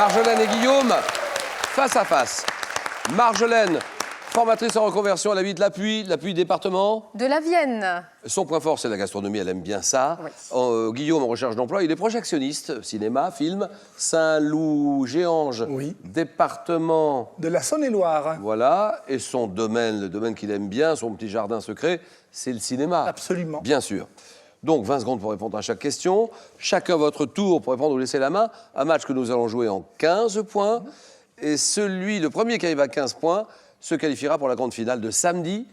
Marjolaine et Guillaume, face à face. Marjolaine, formatrice en reconversion, elle habite l'Appui département de la Vienne. Son point fort, c'est la gastronomie, elle aime bien ça. Oui. Guillaume, en recherche d'emploi, il est projectionniste, cinéma, film. Saint-Loup-Géange, Oui. département... De la Saône-et-Loire. Voilà, et son domaine, le domaine qu'il aime bien, son petit jardin secret, c'est le cinéma. Absolument. Bien sûr. Donc, 20 secondes pour répondre à chaque question. Chacun votre tour pour répondre ou laisser la main. Un match que nous allons jouer en 15 points. Et le premier qui arrive à 15 points, se qualifiera pour la grande finale de samedi.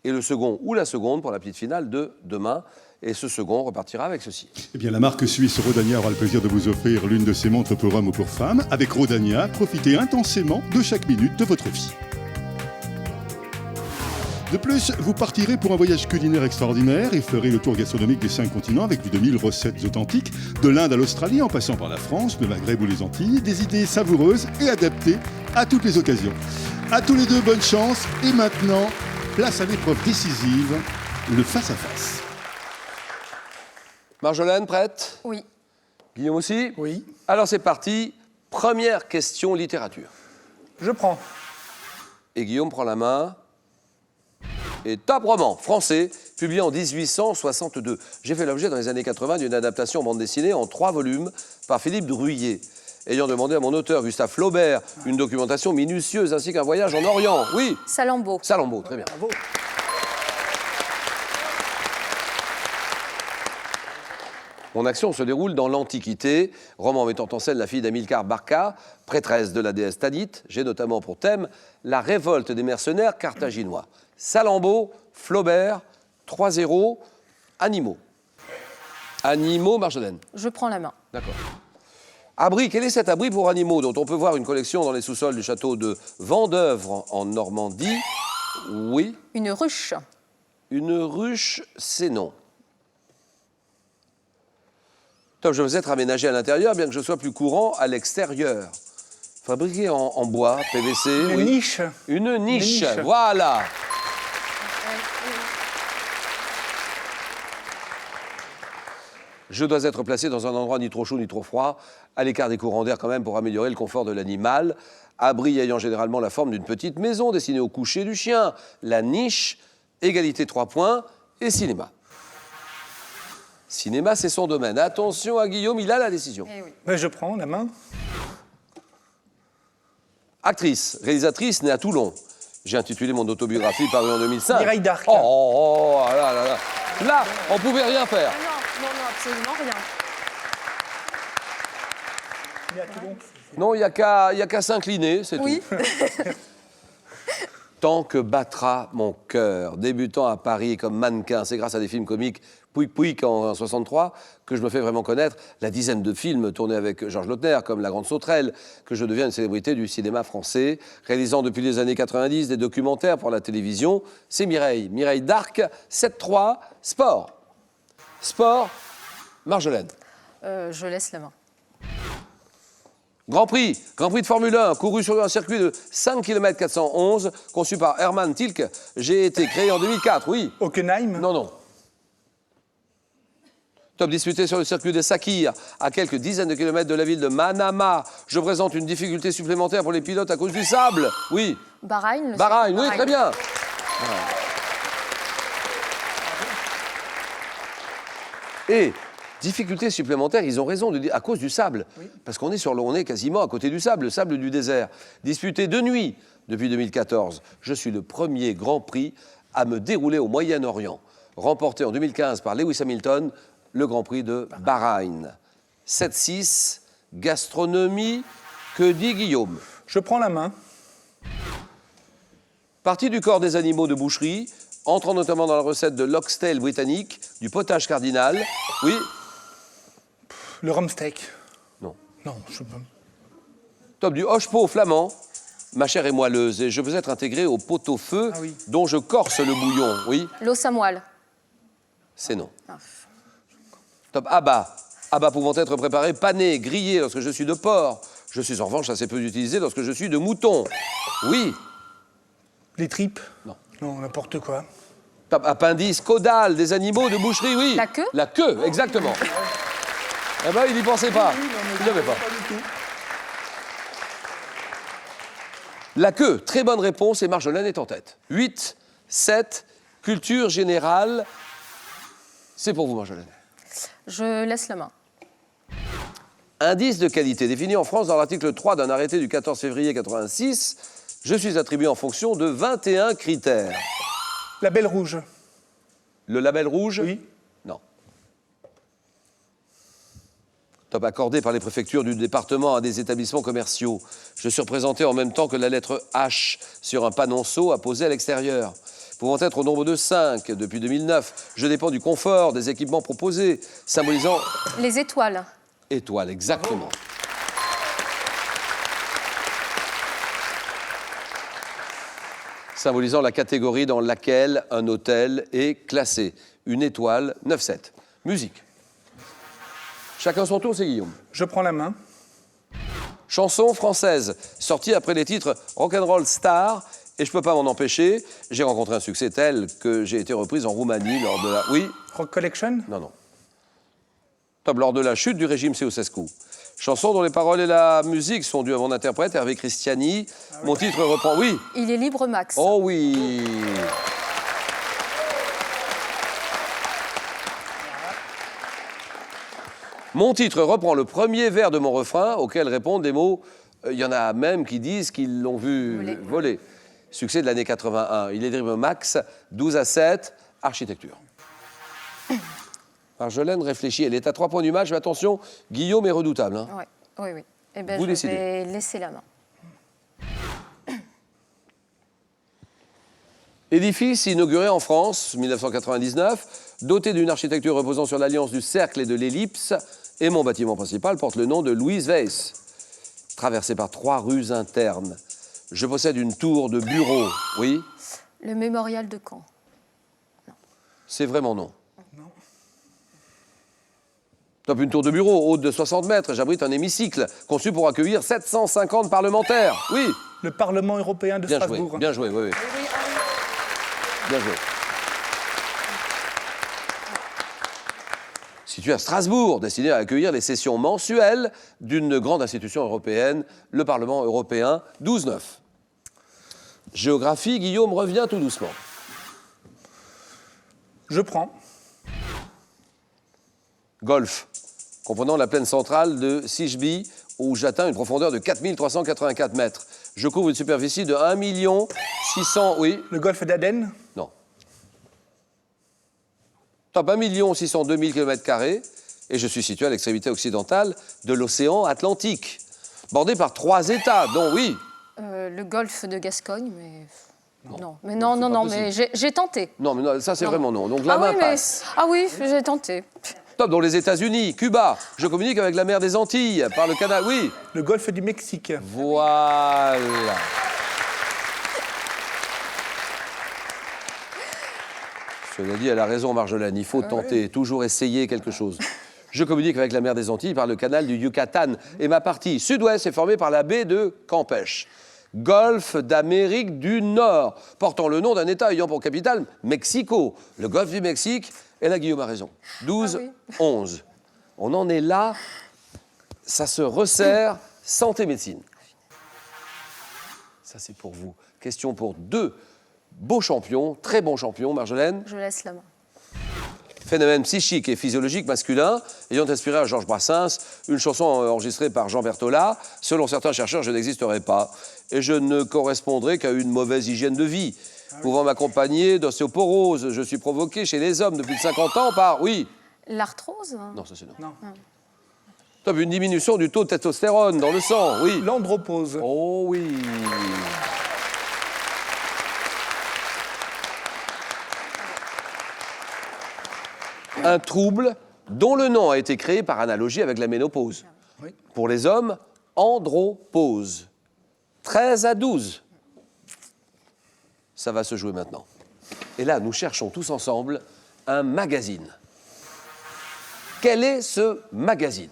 Et le second ou la seconde pour la petite finale de demain. Et ce second repartira avec ceci. Eh bien, la marque suisse Rodania aura le plaisir de vous offrir l'une de ses montres pour hommes ou pour femmes. Avec Rodania, profitez intensément de chaque minute de votre vie. De plus, vous partirez pour un voyage culinaire extraordinaire et ferez le tour gastronomique des 5 continents avec plus de 1000 recettes authentiques, de l'Inde à l'Australie en passant par la France, le Maghreb ou les Antilles, des idées savoureuses et adaptées à toutes les occasions. À tous les deux, bonne chance. Et maintenant, place à l'épreuve décisive, le face-à-face. Marjolaine, prête? Oui. Guillaume aussi? Oui. Alors c'est parti. Première question littérature. Je prends. Et Guillaume prend la main. Et top roman français, publié en 1862. J'ai fait l'objet dans les années 80 d'une adaptation en bande dessinée en 3 volumes par Philippe Druillet, ayant demandé à mon auteur Gustave Flaubert une documentation minutieuse ainsi qu'un voyage en Orient. Oui, Salammbô. Salammbô, très bien. Bravo. Mon action se déroule dans l'Antiquité, roman mettant en scène la fille d'Amilcar Barca, prêtresse de la déesse Tanit. J'ai notamment pour thème la révolte des mercenaires carthaginois. Salammbô, Flaubert, 3-0, animaux. Animaux, Marjolaine. Je prends la main. D'accord. Abri, quel est cet abri pour animaux dont on peut voir une collection dans les sous-sols du château de Vendeuvre en Normandie? Oui. Une ruche. Une ruche, c'est non. Top, je veux être aménagé à l'intérieur, bien que je sois plus courant à l'extérieur. Fabriqué en bois, PVC. Une oui. niche. Une niche, niche. voilà. Je dois être placé dans un endroit ni trop chaud ni trop froid, à l'écart des courants d'air quand même pour améliorer le confort de l'animal. Abri ayant généralement la forme d'une petite maison destinée au coucher du chien. La niche, égalité 3 points et cinéma. Cinéma, c'est son domaine. Attention à Guillaume, il a la décision. Eh oui. Ben, je prends la main. Actrice, réalisatrice, née à Toulon. J'ai intitulé mon autobiographie parue en 2005. Mireille d'Arc. Oh, là, là, là. Là, on pouvait rien faire. Ah non, absolument rien. Il est à Toulon. Non, il n'y a qu'à s'incliner, c'est Oui. tout. Tant que battra mon cœur, débutant à Paris comme mannequin, c'est grâce à des films comiques Pouic Pouic en 63 que je me fais vraiment connaître, la dizaine de films tournés avec Georges Lautner comme La Grande Sauterelle, que je deviens une célébrité du cinéma français, réalisant depuis les années 90 des documentaires pour la télévision. C'est Mireille d'Arc, 7-3, sport. Sport, Marjolaine. Je laisse la main. Grand Prix de Formule 1, couru sur un circuit de 5 km 411, conçu par Hermann Tilke. J'ai été créé en 2004, oui. Hockenheim. Non. Top disputé sur le circuit de Sakhir, à quelques dizaines de kilomètres de la ville de Manama. Je présente une difficulté supplémentaire pour les pilotes à cause du sable. Oui. Bahreïn. le Bahreïn, oui, Bahreïn. très bien. Et difficulté supplémentaire, ils ont raison de dire à cause du sable. Oui. Parce qu'on est on est quasiment à côté du sable, le sable du désert. Disputé de nuit depuis 2014. Je suis le premier Grand Prix à me dérouler au Moyen-Orient. Remporté en 2015 par Lewis Hamilton, le Grand Prix de Bahreïn. 7-6, gastronomie, que dit Guillaume? Je prends la main. Partie du corps des animaux de boucherie, entrant notamment dans la recette de l'oxtail britannique, du potage cardinal. Oui. Le rumsteak. Non. Non, je peux. Top du hoche-pot flamand. Ma chair est moelleuse et je veux être intégré au pot-au-feu dont je corse le bouillon. Oui. L'os à moelle. C'est non. Ah. Top abats. Abats pouvant être préparés panés, grillés lorsque je suis de porc. Je suis en revanche assez peu utilisé lorsque je suis de mouton. Oui. Les tripes. Non. Non, n'importe quoi. Top appendice, caudale des animaux de boucherie, oui. La queue? La queue, exactement. Eh ben, il n'y pensait pas. Il n'y avait pas. La queue, très bonne réponse et Marjolaine est en tête. 8, 7, culture générale. C'est pour vous, Marjolaine. Je laisse la main. Indice de qualité défini en France dans l'article 3 d'un arrêté du 14 février 86. Je suis attribué en fonction de 21 critères. Label rouge. Le label rouge? Oui. Non. Top accordé par les préfectures du département à des établissements commerciaux. Je suis représenté en même temps que la lettre H sur un panonceau apposé à l'extérieur. Pouvant être au nombre de 5 depuis 2009, je dépends du confort des équipements proposés, symbolisant Les étoiles. étoile, exactement. Symbolisant la catégorie dans laquelle un hôtel est classé. Une étoile, 9-7. Musique. Chacun son tour, c'est Guillaume. Je prends la main. Chanson française, sortie après les titres Rock'n'Roll Star et Je peux pas m'en empêcher. J'ai rencontré un succès tel que j'ai été reprise en Roumanie lors de la... Oui? Rock Collection. Non, non. Top, lors de la chute du régime Ceausescu. Chanson dont les paroles et la musique sont dues à mon interprète, Hervé Christiani. Mon titre reprend... Oui? Il est libre, Max. Oh oui! Mon titre reprend le premier vers de mon refrain, auquel répondent des mots... Il y en a même qui disent qu'ils l'ont vu voler. Succès de l'année 81. Il est libre Max, 12-7, architecture. Marjolaine réfléchit, elle est à 3 points du match, mais attention, Guillaume est redoutable. Hein. Ouais. Oui, oui. Eh ben, Vous je décidez. vais laisser la main. Édifice inauguré en France, 1999, doté d'une architecture reposant sur l'alliance du cercle et de l'ellipse, et mon bâtiment principal porte le nom de Louise Weiss. Traversé par 3 rues internes. Je possède une tour de bureau. Oui? Le mémorial de Caen. C'est vraiment non. Top, une tour de bureau haute de 60 mètres. J'abrite un hémicycle conçu pour accueillir 750 parlementaires. Oui? Le Parlement européen de Bien joué, Strasbourg. bien joué, oui, oui. Bien joué. Situé à Strasbourg, destiné à accueillir les sessions mensuelles d'une grande institution européenne, le Parlement européen, 12-9. Géographie, Guillaume revient tout doucement. Je prends. Golfe, comprenant la plaine centrale de Sijby, où j'atteins une profondeur de 4384 mètres. Je couvre une superficie de 1 600... Oui? Le golfe d'Aden. Non. Top, 1 602 000 km², et je suis situé à l'extrémité occidentale de l'océan Atlantique, bordé par 3 États, dont, oui... Le golfe de Gascogne, mais... Non, mais c'est non, pas mais j'ai tenté. Non, mais non, ça, c'est Non. vraiment non. Donc, la main passe. Ah oui, j'ai tenté. Top, dans les États-Unis, Cuba, je communique avec la mer des Antilles, par le canal, oui. Le golfe du Mexique. Voilà. Cela dit, elle a raison, Marjolaine, il faut tenter, toujours essayer quelque chose. Je communique avec la mer des Antilles par le canal du Yucatan, et ma partie sud-ouest est formée par la baie de Campeche. Golfe d'Amérique du Nord, portant le nom d'un État ayant pour capitale Mexico. Le golfe du Mexique, et là, Guillaume a raison. 12-11. On en est là, ça se resserre, santé-médecine. Ça, c'est pour vous. Question pour 2 beaux champions, très bons champions, Marjolaine. Je laisse la main. Phénomène psychique et physiologique masculin, ayant inspiré à Georges Brassens une chanson enregistrée par Jean Berthollat. Selon certains chercheurs, je n'existerai pas et je ne correspondrai qu'à une mauvaise hygiène de vie, pouvant m'accompagner d'ostéoporose. Je suis provoqué chez les hommes depuis 50 ans par... Oui? L'arthrose? Non, ça c'est non. Non. Top, une diminution du taux de testostérone dans le sang, oui. L'andropause. Oh oui. Un trouble dont le nom a été créé par analogie avec la ménopause. Oui. Pour les hommes, andropause. 13-12. Ça va se jouer maintenant. Et là, nous cherchons tous ensemble un magazine. Quel est ce magazine?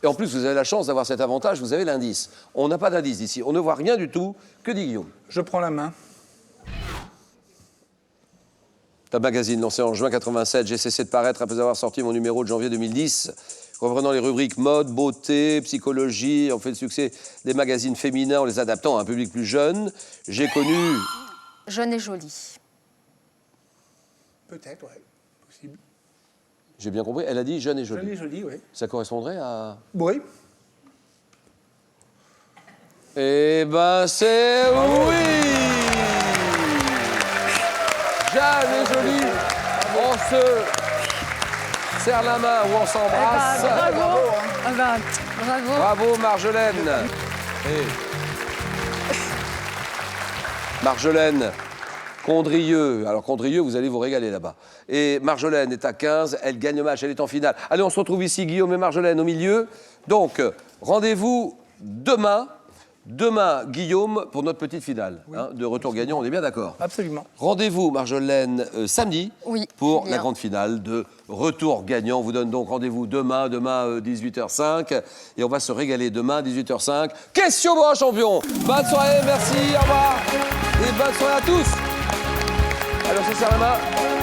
Et en plus, vous avez la chance d'avoir cet avantage, vous avez l'indice. On n'a pas d'indice ici, on ne voit rien du tout. Que dit Guillaume? Je prends la main. Un magazine lancé en juin 87, j'ai cessé de paraître après avoir sorti mon numéro de janvier 2010, reprenant les rubriques mode, beauté, psychologie. On fait le succès des magazines féminins en les adaptant à un public plus jeune. J'ai connu... Jeune et jolie. Peut-être, ouais. Possible. J'ai bien compris, elle a dit jeune et jolie. Jeune et jolie, oui. Ça correspondrait à... Oui. Eh ben, c'est oui! Jeanne et jolie, on se serre la main ou on s'embrasse. Bravo. Ah bah, bravo. Bravo Marjolaine. Marjolaine, Condrieu. Alors Condrieu, vous allez vous régaler là-bas. Et Marjolaine est à 15, elle gagne le match, elle est en finale. Allez, on se retrouve ici, Guillaume et Marjolaine au milieu. Donc, rendez-vous demain. Demain, Guillaume, pour notre petite finale de retour gagnant, on est bien d'accord? Absolument. Rendez-vous, Marjolaine, samedi, Oui, pour bien. la grande finale de retour gagnant. On vous donne donc rendez-vous demain 18h05. Et on va se régaler demain, 18h05. Question pour un champion. Bonne soirée, merci, au revoir. Et bonne soirée à tous. Alors, on se serre la main.